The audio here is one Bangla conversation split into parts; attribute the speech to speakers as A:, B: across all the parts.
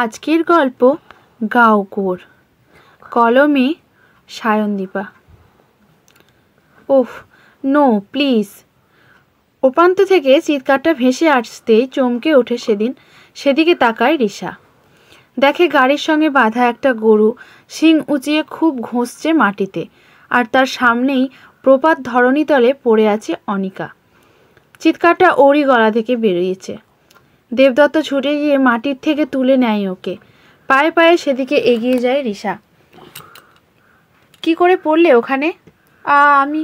A: আজকের গল্প গাঁওকোর, কলমে সায়নদীপা। Oh no please. ওপান্ত থেকে চিৎকারটা ভেসে আসতেই চমকে ওঠে সেদিকে তাকায় রিশা। দেখে গাড়ির সঙ্গে বাঁধা একটা গরু শিং উঁচিয়ে খুব ঘষছে মাটিতে, আর তার সামনেই প্রপাত ধরণীতলে পড়ে আছে অনিকা। চিৎকারটা ওরই গলা থেকে বেরিয়েছে। দেবদত্ত ছুটে গিয়ে মাটির থেকে তুলে নেয় ওকে। পায়ে পায়ে সেদিকে এগিয়ে যায় রিশা। কি করে পড়লে ওখানে? আমি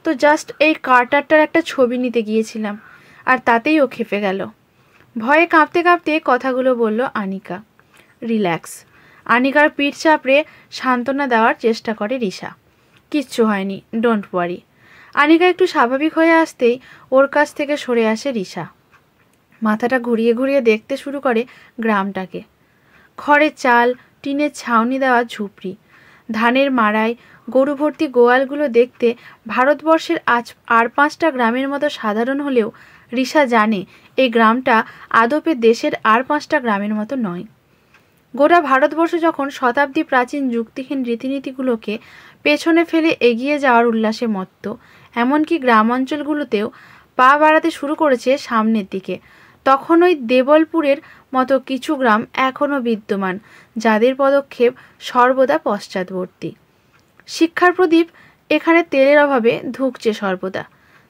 A: তো জাস্ট এই কার্টারটার একটা ছবি নিতে গিয়েছিলাম, আর তাতেই ও খেপে গেল। ভয়ে কাঁপতে কাঁপতে কথাগুলো বলল আনিকা। রিল্যাক্স। আনিকার পিঠ চাপড়ে সান্ত্বনা দেওয়ার চেষ্টা করে রিশা। কিচ্ছু হয়নি, ডোন্ট ওয়ারি। আনিকা একটু স্বাভাবিক হয়ে আসতেই ওর কাছ থেকে সরে আসে রিশা। মাথাটা ঘুরিয়ে ঘুরিয়ে দেখতে শুরু করে গ্রামটাকে। খড়ের চাল, টিনের ছাউনি দেওয়া ঝুপড়ি, ধানের মাড়াই, গরু ভর্তি গোয়ালগুলো দেখতে ভারতবর্ষের আর 5টা গ্রামের মতো সাধারণ হলেও রিশা জানে এই গ্রামটা আদপে দেশের আর 5টা গ্রামের মতো নয়। গোটা ভারতবর্ষ যখন শতাব্দী প্রাচীন যুক্তিহীন রীতিনীতিগুলোকে পেছনে ফেলে এগিয়ে যাওয়ার উল্লাসে মত্ত, এমনকি গ্রাম অঞ্চলগুলোতেও পা বাড়াতে শুরু করেছে সামনের দিকে, তখন ওই দেবলপুরের মতো কিছু গ্রাম এখনও বিদ্যমান, যাদের পদক্ষেপ সর্বদা পশ্চাৎবর্তী। শিক্ষার প্রদীপ এখানে তেলের অভাবে ধুঁকছে সর্বদা।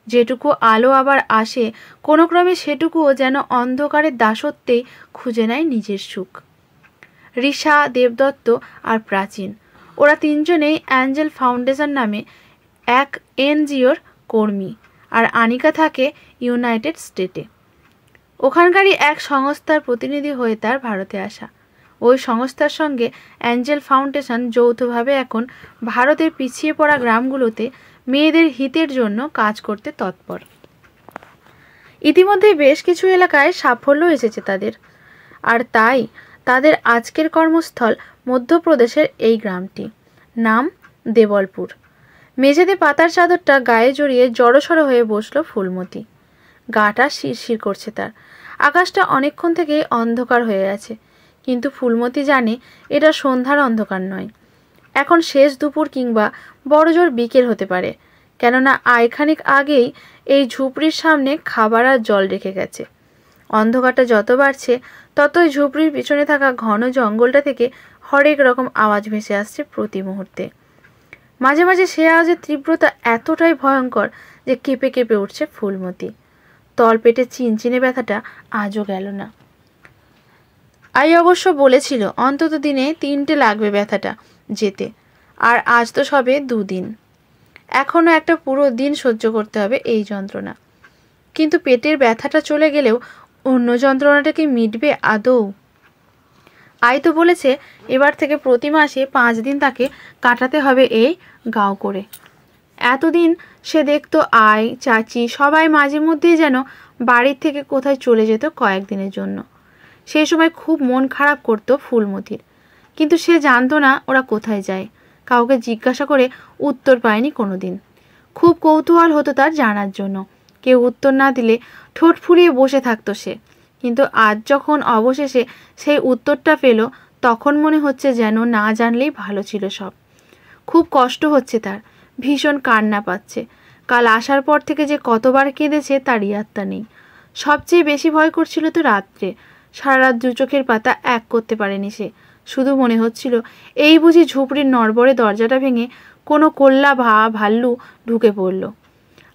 A: যেটুকু আলো আবার আসে কোনো ক্রমে, সেটুকুও যেন অন্ধকারের দাসত্বেই খুঁজে নেয় নিজের সুখ। রিশা, দেবদত্ত আর প্রাচীন, ওরা তিনজনেই অ্যাঞ্জেল ফাউন্ডেশন নামে এক এনজিওর কর্মী, আর আনিকা থাকে ইউনাইটেড স্টেটে। ওখানকারই এক সংস্থার প্রতিনিধি হয়ে তার ভারতে আসা। ওই সংস্থার সঙ্গে অ্যাঞ্জেল ফাউন্ডেশন যৌথভাবে এখন ভারতের পিছিয়ে পড়া গ্রামগুলোতে মেয়েদের হিতের জন্য কাজ করতে তৎপর। ইতিমধ্যে বেশ কিছু এলাকায় সাফল্য এসেছে তাদের, আর তাই তাদের আজকের কর্মস্থল মধ্যপ্রদেশের এই গ্রামটি। নাম দেবলপুর। মেঝেতে পাতার চাদরটা গায়ে জড়িয়ে জড়সড় হয়ে বসল ফুলমতি। গাটা শিরশির করছে তার। আকাশটা অনেকক্ষণ থেকেই অন্ধকার হয়ে আছে, কিন্তু ফুলমতি জানে এটা সন্ধ্যার অন্ধকার নয়। এখন শেষ দুপুর কিংবা বড়জোর বিকেল হতে পারে, কেননা আইখানিক আগেই এই ঝুপড়ির সামনে খাবার আর জল রেখে গেছে। অন্ধকারটা যত বাড়ছে ততই ঝুপড়ির পিছনে থাকা ঘন জঙ্গলটা থেকে হরেক রকম আওয়াজ ভেসে আসছে প্রতি মুহূর্তে। মাঝে মাঝে সে আওয়াজের তীব্রতা এতটাই ভয়ঙ্কর যে কেঁপে কেঁপে উঠছে ফুলমতি। তলপেটে চিনচিনে ব্যথাটা আজও গেল না। আই অবশ্য বলেছিল অন্তত দিনে 3টে লাগবে ব্যথাটা যেতে, আর আজ তো সবে 2 দিন। এখনও একটা পুরো দিন সহ্য করতে হবে এই যন্ত্রণা। কিন্তু পেটের ব্যথাটা চলে গেলেও অন্য যন্ত্রণাটা কি মিটবে আদৌ? আই তো বলেছে এবার থেকে প্রতি মাসে 5 দিন তাকে কাটাতে হবে এই গাঁওকোরে। এতদিন সে দেখতো আই, চাচি সবাই মাঝে মধ্যেই যেন বাড়ির থেকে কোথায় চলে যেত কয়েকদিনের জন্য। সেই সময় খুব মন খারাপ করতো ফুলমতির, কিন্তু সে জানতো না ওরা কোথায় যায়। কাউকে জিজ্ঞাসা করে উত্তর পায়নি কোনোদিন। খুব কৌতূহল হতো তার জানার জন্য। কেউ উত্তর না দিলে ঠোঁট ফুলিয়ে বসে থাকতো সে, কিন্তু আজ যখন অবশেষে সেই উত্তরটা পেল, তখন মনে হচ্ছে যেন না জানলেই ভালো ছিল সব। খুব কষ্ট হচ্ছে তার, ভীষণ কান্না পাচ্ছে। কাল আসার পর থেকে যে কতবার কেঁদেছে তার ইয়াত্তা নেই। সবচেয়ে বেশি ভয় করছিল তো রাত্রে। সারা রাত 2 চোখের পাতা এক করতে পারেনি সে। শুধু মনে হচ্ছিল এই বুঝি ঝুপড়ির নড়বড়ে দরজাটা ভেঙে কোনো কল্লা ভাল্লু ঢুকে পড়ল।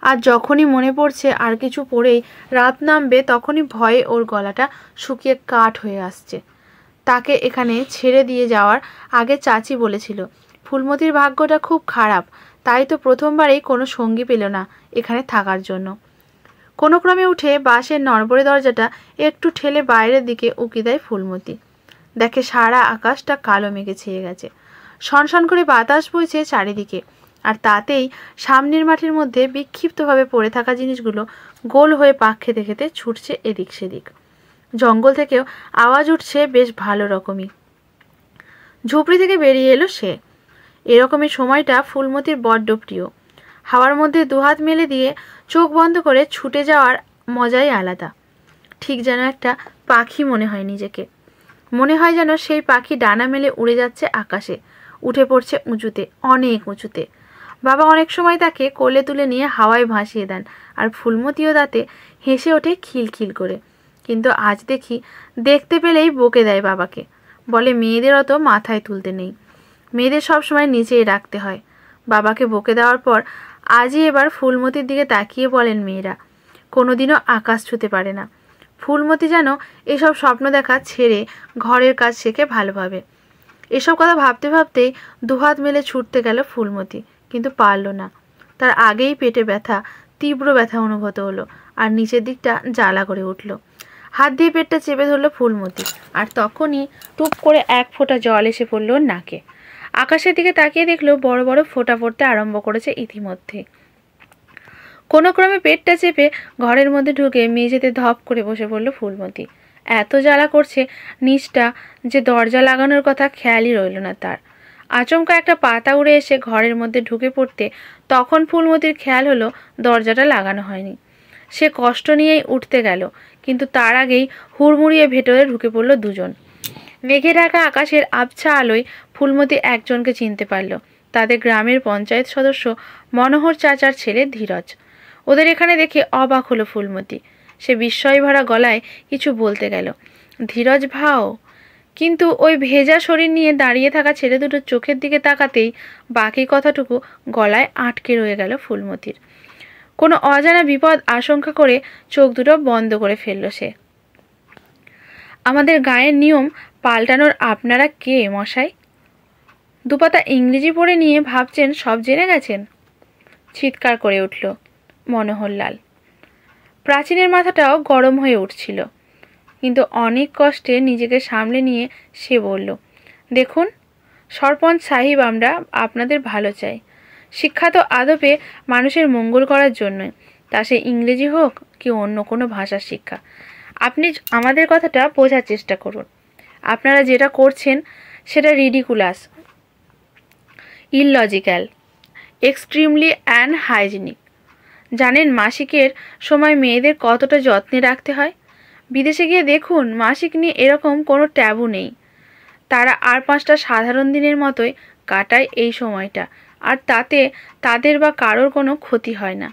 A: আর যখনই মনে পড়ছে আর কিছু পড়েই রাত নামবে, তখনই ভয়ে ওর গলাটা শুকিয়ে কাঠ হয়ে আসছে। তাকে এখানে ছেড়ে দিয়ে যাওয়ার আগে চাচি বলেছিল ফুলমতির ভাগ্যটা খুব খারাপ, তাই তো প্রথমবারেই কোনো সঙ্গী পেল না এখানে থাকার জন্য। কোনো ক্রমে উঠে বাঁশের নড়বড়ে দরজাটা একটু ঠেলে বাইরের দিকে উকি দেয় ফুলমতি। দেখে সারা আকাশটা কালো মেঘে ছেয়ে গেছে। সনসন করে বাতাস বইছে চারিদিকে, আর তাতেই সামনের মাঠের মধ্যে বিক্ষিপ্তভাবে পড়ে থাকা জিনিসগুলো গোল হয়ে পাক খেতে খেতে ছুটছে এদিক সেদিক। জঙ্গল থেকেও আওয়াজ উঠছে বেশ ভালো রকমই। ঝুপড়ি থেকে বেরিয়ে এলো সে। এরকমই সময়টা ফুলমতির বড্ড প্রিয়। হাওয়ার মধ্যে 2 হাত মেলে দিয়ে চোখ বন্ধ করে ছুটে যাওয়ার মজাই আলাদা। ঠিক যেন একটা পাখি মনে হয় নিজেকে। মনে হয় যেন সেই পাখি ডানা মেলে উড়ে যাচ্ছে আকাশে, উঠে পড়ছে উঁচুতে, অনেক উঁচুতে। বাবা অনেক সময় তাকে কোলে তুলে নিয়ে হাওয়ায় ভাসিয়ে দেন, আর ফুলমতিও তাতে হেসে ওঠে খিলখিল করে। কিন্তু আজ দেখি দেখতে পেলেই বকে দেয় বাবাকে, বলে মেয়েদের অত মাথায় তুলতে নেই, মেয়েদের সব সময় নিচেই রাখতে হয়। বাবাকে বকে দেওয়ার পর আজই এবার ফুলমতির দিকে তাকিয়ে বলেন মেয়েরা কোনোদিনও আকাশ ছুতে পারে না। ফুলমতি যেন এসব স্বপ্ন দেখা ছেড়ে ঘরের কাজ শেখে ভালোভাবে। এসব কথা ভাবতে ভাবতেই দুহাত মেলে ছুটতে গেল ফুলমতি, কিন্তু পারল না। তার আগেই পেটে ব্যথা, তীব্র ব্যথা অনুভূত হলো, আর নিচের দিকটা জ্বালা করে উঠল। হাত দিয়ে পেটটা চেপে ধরল ফুলমতি, আর তখনই টুপ করে এক ফোঁটা জল এসে পড়ল নাকে। আকাশের দিকে তাকিয়ে দেখলো বড় বড় ফোঁটা পড়তে আরম্ভ করেছে ইতিমধ্যে। কোনো ক্রমে পেটটা চেপে ঘরের মধ্যে ঢুকে মেঝেতে ধপ করে বসে পড়ল ফুলমতি। এত জ্বালা করছে নিচটা যে দরজা লাগানোর কথা খেয়ালই রইল না তার। আচমকা একটা পাতা উড়ে এসে ঘরের মধ্যে ঢুকে পড়তে তখন ফুলমতির খেয়াল হলো দরজাটা লাগানো হয়নি। সে কষ্ট নিয়েই উঠতে গেল, কিন্তু তার আগেই হুড়মুড়িয়ে ভেতরে ঢুকে পড়ল দুজন। মেঘে ঢাকা আকাশের আবছা আলোয় ফুলমতি একজনকে চিনতে পারল, তাদের গ্রামের পঞ্চায়েত সদস্য মনোহর চাচার ছেলে ধীরজ। ওদের এখানে দেখে অবাক হলো ফুলমতি। সে বিস্ময় ভরা গলায় কিছু বলতে গেল, ধীরজ ভাও, কিন্তু ওই ভেজা শরীর নিয়ে দাঁড়িয়ে থাকা ছেলে দুটোর চোখের দিকে তাকাতেই বাকি কথাটুকু গলায় আটকে রয়ে গেল ফুলমতির। কোনো অজানা বিপদ আশঙ্কা করে চোখ দুটো বন্ধ করে ফেলল সে। আমাদের গায়ের নিয়ম পাল্টানোর আপনারা কে মশাই? দুপাতা ইংরেজি পড়ে নিয়ে ভাবছেন সব জেনে গেছেন, চিৎকার করে উঠল মনোহরলাল। প্রাচীনের মাথাটাও গরম হয়ে উঠছিল, কিন্তু অনেক কষ্টে নিজেকে সামলে নিয়ে সে বলল, দেখুন সরপঞ্চ সাহিব, আমরা আপনাদের ভালো চাই। শিক্ষা তো আদপে মানুষের মঙ্গল করার জন্যই, তা সে ইংরেজি হোক কি অন্য কোনো ভাষার শিক্ষা। আপনি আমাদের কথাটা বোঝার চেষ্টা করুন। আপনারা যেটা করছেন সেটা রিডিকুলাস, ইললজিক্যাল, এক্সট্রিমলি আনহাইজিনিক। জানেন মাসিকের সময় মেয়েদের কতটা যত্নে রাখতে হয়? বিদেশে গিয়ে দেখুন মাসিক নিয়ে এরকম কোনো ট্যাবু নেই। তারা আর 5টা সাধারণ দিনের মতোই কাটায় এই সময়টা, আর তাতে তাদের বা কারোর কোনো ক্ষতি হয় না।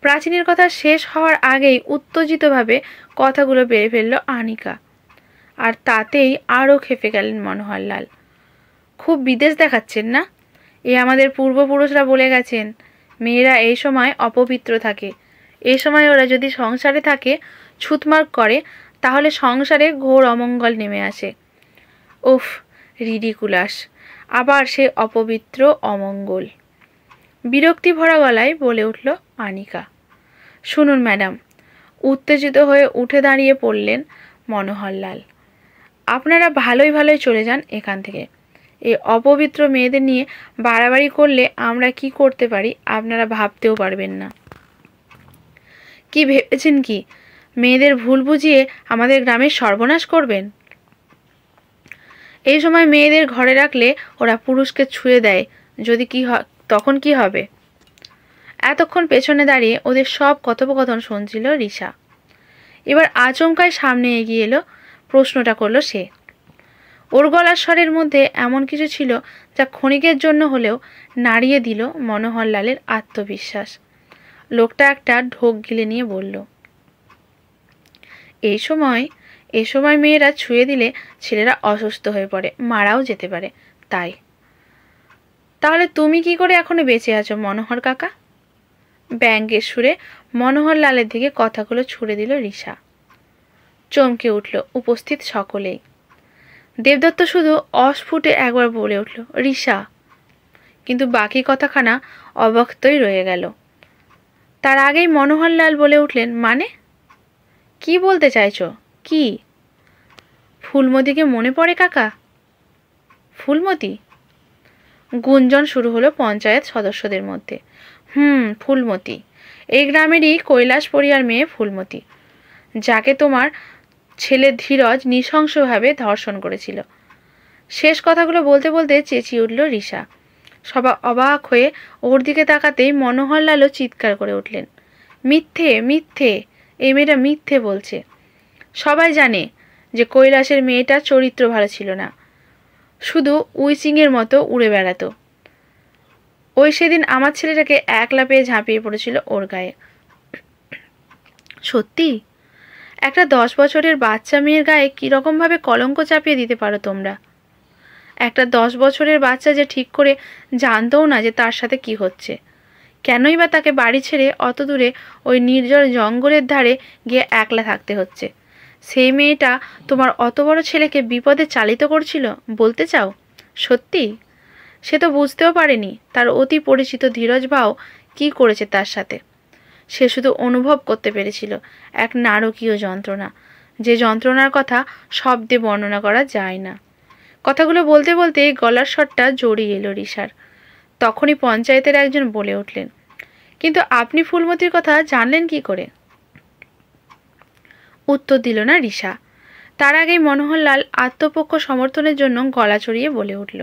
A: প্রাচীনের কথা শেষ হওয়ার আগেই উত্তেজিতভাবে কথাগুলো বেড়ে ফেলল আনিকা, আর তাতেই আরও খেপে গেলেন মনোহরলাল। খুব বিদেশ দেখাচ্ছেন না? এ আমাদের পূর্বপুরুষরা বলে গেছেন মেয়েরা এই সময় অপবিত্র থাকে। এই সময় ওরা যদি সংসারে থাকে, ছুতমার করে, তাহলে সংসারে ঘোর অমঙ্গল নেমে আসে। উফ, রিডিকুলাস, আবার সে অপবিত্র অমঙ্গল। বিরক্তি ভরা গলায় বলে উঠল আনিকা। শুনুন ম্যাডাম, উত্তেজিত হয়ে উঠে দাঁড়িয়ে পড়লেন মনোহরলাল, আপনারা ভালোই ভালোই চলে যান এখান থেকে। এই অপবিত্র মেয়েদের নিয়ে বাড়াবাড়ি করলে আমরা কি করতে পারি আপনারা ভাবতেও পারবেন না। কি ভেবেছেন কি মেয়েদের ভুল বুঝিয়ে আমাদের গ্রামের সর্বনাশ করবেন? এই সময় মেয়েদের ঘরে রাখলে ওরা পুরুষকে ছুঁয়ে দেয়, যদি কি তখন কি হবে? এতক্ষণ পেছনে দাঁড়িয়ে ওদের সব কথোপকথন শুনছিল রিসা। এবার আচমকায় সামনে এগিয়ে এলো, প্রশ্নটা করলো সে। ওর গলার স্বরের মধ্যে এমন কিছু ছিল যা ক্ষণিকের জন্য হলেও নাড়িয়ে দিল মনোহরলালের আত্মবিশ্বাস। লোকটা একটা ঢোক গিলে নিয়ে বলল, এই সময় মেয়েরা ছুঁয়ে দিলে ছেলেরা অসুস্থ হয়ে পড়ে, মারাও যেতে পারে। তাই তাহলে তুমি কি করে এখনো বেঁচে আছো মনোহর কাকা? ব্যঙ্গের সুরে মনোহরলালের দিকে কথাগুলো ছুড়ে দিল রিসা। চমকে উঠল উপস্থিত সকলেই। দেবদত্ত শুধু অস্ফুটে একবার বলে উঠল রিসা, কিন্তু বাকি কথাখানা অব্যক্তই রয়ে গেল। তার আগেই মনোহরলাল বলে উঠলেন, মানে কি বলতে চাইছো? কি? ফুলমতিকে মনে পড়ে কাকা? ফুলমতি? গুঞ্জন শুরু হলো পঞ্চায়েত সদস্যদের মধ্যে। ফুলমতি, এই গ্রামেরই কৈলাস পরিয়ার মেয়ে ফুলমতি, যাকে তোমার ছেলে ধীরজ নৃশংসভাবে ধর্ষণ করেছিল। শেষ কথাগুলো বলতে বলতে চেঁচিয়ে উঠল রিসা। সবাই অবাক হয়ে ওর দিকে তাকাতেই মনোহরলালও চিৎকার করে উঠলেন, মিথ্যে মিথ্যে, এই মেয়েটা মিথ্যে বলছে। সবাই জানে যে কৈলাসের মেয়েটার চরিত্র ভালো ছিল না, শুধু উইচিংয়ের মতো উড়ে বেড়াতো। ওই সেদিন আমার ছেলেটাকে একলা পেয়ে ঝাঁপিয়ে পড়েছিল ওর গায়ে। সত্যি? একটা 10 বছরের বাচ্চা মেয়ের গায়ে কীরকমভাবে কলঙ্ক চাপিয়ে দিতে পারো তোমরা? একটা 10 বছরের বাচ্চা যে ঠিক করে জানতও না যে তার সাথে কি হচ্ছে, কেনই বা তাকে বাড়ি ছেড়ে অত দূরে ওই নির্জন জঙ্গলের ধারে গিয়ে একলা থাকতে হচ্ছে? সেই মেয়েটা তোমার অত বড় ছেলেকে বিপদে চালিত করছিল বলতে চাও? সত্যি? সে তো বুঝতেও পারেনি তার অতি পরিচিত ধীরজ ভাও কী করেছে তার সাথে। সে শুধু অনুভব করতে পেরেছিল এক নারকীয় যন্ত্রণা, যে যন্ত্রণার কথা শব্দে বর্ণনা করা যায় না। কথাগুলো বলতে বলতে গলার স্বরটা জড়িয়ে এলো রিশার। তখনই পঞ্চায়েতের একজন বলে উঠলেন, কিন্তু আপনি ফুলমতির কথা জানলেন কি করে? উত্তর দিল না রিশা। তার আগেই মনোহরলাল আত্মপক্ষ সমর্থনের জন্য গলা চড়িয়ে বলে উঠল,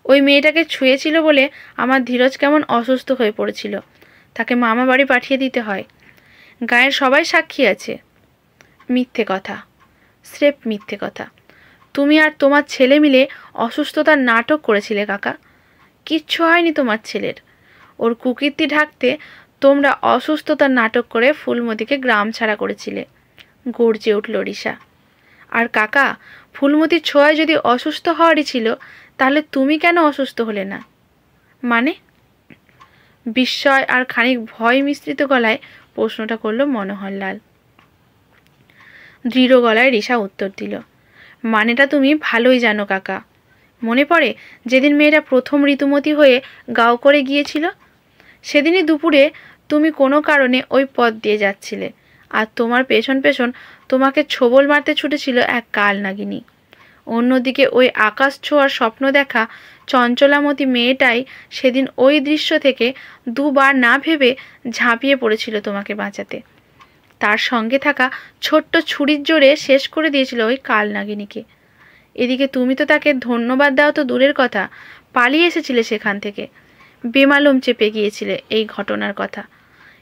A: ওই মেয়েটাকে ছুঁয়েছিল বলে আমার ধীরজ কেমন অসুস্থ হয়ে পড়েছিল, তাকে মামা বাড়ি পাঠিয়ে দিতে হয়। গায়ের সবাই সাক্ষী আছে। মিথ্যে কথা, স্রেফ মিথ্যে কথা। তুমি আর তোমার ছেলে মিলে অসুস্থতার নাটক করেছিলে কাকা। কিচ্ছু হয়নি তোমার ছেলের। ওর কুকীর্তি ঢাকতে তোমরা অসুস্থতার নাটক করে ফুলমতিকে গ্রাম ছাড়া করেছিলে। গর্জে উঠল রিশা। আর কাকা, ফুলমতির ছোঁয়ায় যদি অসুস্থ হওয়ারই ছিল, তাহলে তুমি কেন অসুস্থ হলে না? মানে? বিস্ময় আর খানিক ভয় মিশ্রিত গলায় প্রশ্নটা করল মনোহরলাল। দৃঢ় গলায় রিশা উত্তর দিল, মানেটা তুমি ভালোই জানো কাকা। মনে পড়ে যেদিন মেয়েটা প্রথম ঋতুমতী হয়ে গাঁও করে গিয়েছিল? সেদিনই দুপুরে তুমি কোনো কারণে ওই পথ দিয়ে যাচ্ছিলে, আর তোমার পেছন পেছন তোমাকে ছোবল মারতে ছুটেছিল এক কাল নাগিনী। অন্যদিকে ওই আকাশ ছোঁয়ার স্বপ্ন দেখা চঞ্চলামতী মেয়েটাই সেদিন ওই দৃশ্য থেকে দুবার না ভেবে ঝাঁপিয়ে পড়েছিল তোমাকে বাঁচাতে। তার সঙ্গে থাকা ছোট্ট ছুরির জোরে শেষ করে দিয়েছিল ওই কাল নাগিনীকে। এদিকে তুমি তো তাকে ধন্যবাদ দাও তো দূরের কথা, পালিয়ে এসেছিলে সেখান থেকে। বেমালুম চেপে গিয়েছিলে এই ঘটনার কথা।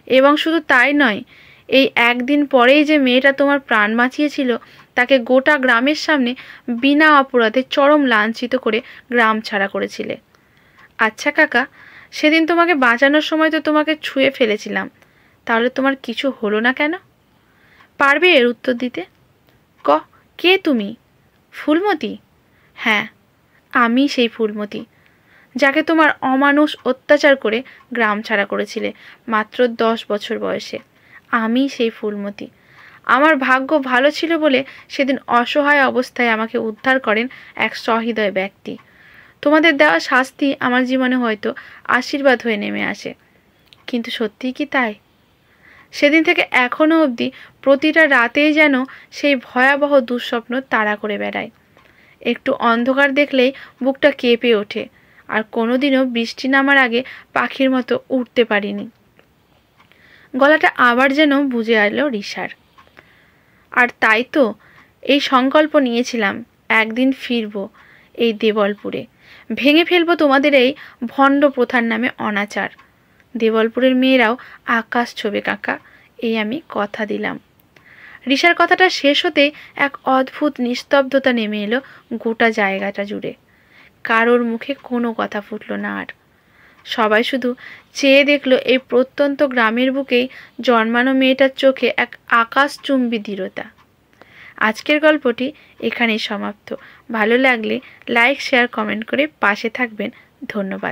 A: এবং শুধু তাই নয়, এই একদিন পরেই যে মেয়েটা তোমার প্রাণ বাঁচিয়েছিল, তাকে গোটা গ্রামের সামনে বিনা অপরাধে চরম লাঞ্ছিত করে গ্রাম ছাড়া করেছিলে। আচ্ছা কাকা, সেদিন তোমাকে বাঁচানোর সময় তো তোমাকে ছুঁয়ে ফেলেছিলাম, তাহলে তোমার কিছু হলো না কেন? পারবে এর উত্তর দিতে? কে তুমি? ফুলমতি? হ্যাঁ, আমি সেই ফুলমতি, যাকে তোমার অমানুষ অত্যাচার করে গ্রাম ছাড়া করেছিলে মাত্র 10 বছর বয়সে। আমি সেই ফুলমতি। আমার ভাগ্য ভালো ছিল বলে সেদিন অসহায় অবস্থায় আমাকে উদ্ধার করেন এক সহৃদয় ব্যক্তি। তোমাদের দেওয়া শাস্তি আমার জীবনে হয়তো আশীর্বাদ হয়ে নেমে আসে, কিন্তু সত্যিই কি তাই? সেদিন থেকে এখনও অবধি প্রতিটা রাতেই যেন সেই ভয়াবহ দুঃস্বপ্ন তাড়া করে বেড়ায়। একটু অন্ধকার দেখলেই বুকটা কেঁপে ওঠে, আর কোনোদিনও বৃষ্টি নামার আগে পাখির মতো উঠতে পারিনি। গলাটা আবার যেন বুঝে এলো রিশার। আর তাই তো এই সংকল্প নিয়েছিলাম, একদিন ফিরব এই দেবলপুরে, ভেঙে ফেলবো তোমাদের এই ভণ্ড প্রথার নামে অনাচার। দেবলপুরের মেয়েরাও আকাশ ছোঁবে কাকা, এই আমি কথা দিলাম। রিশার কথাটা শেষ হতেই এক অদ্ভুত নিস্তব্ধতা নেমে এলো গোটা জায়গাটা জুড়ে। কারোর মুখে কোনো কথা ফুটল না আর। সবাই শুধু চেয়ে দেখল এই প্রত্যন্ত গ্রামের বুকেই জন্মানো মেয়েটার চোখে এক আকাশচুম্বী দৃঢ়তা। আজকের গল্পটি এখানেই সমাপ্ত। ভালো লাগলে লাইক, শেয়ার, কমেন্ট করে পাশে থাকবেন। ধন্যবাদ।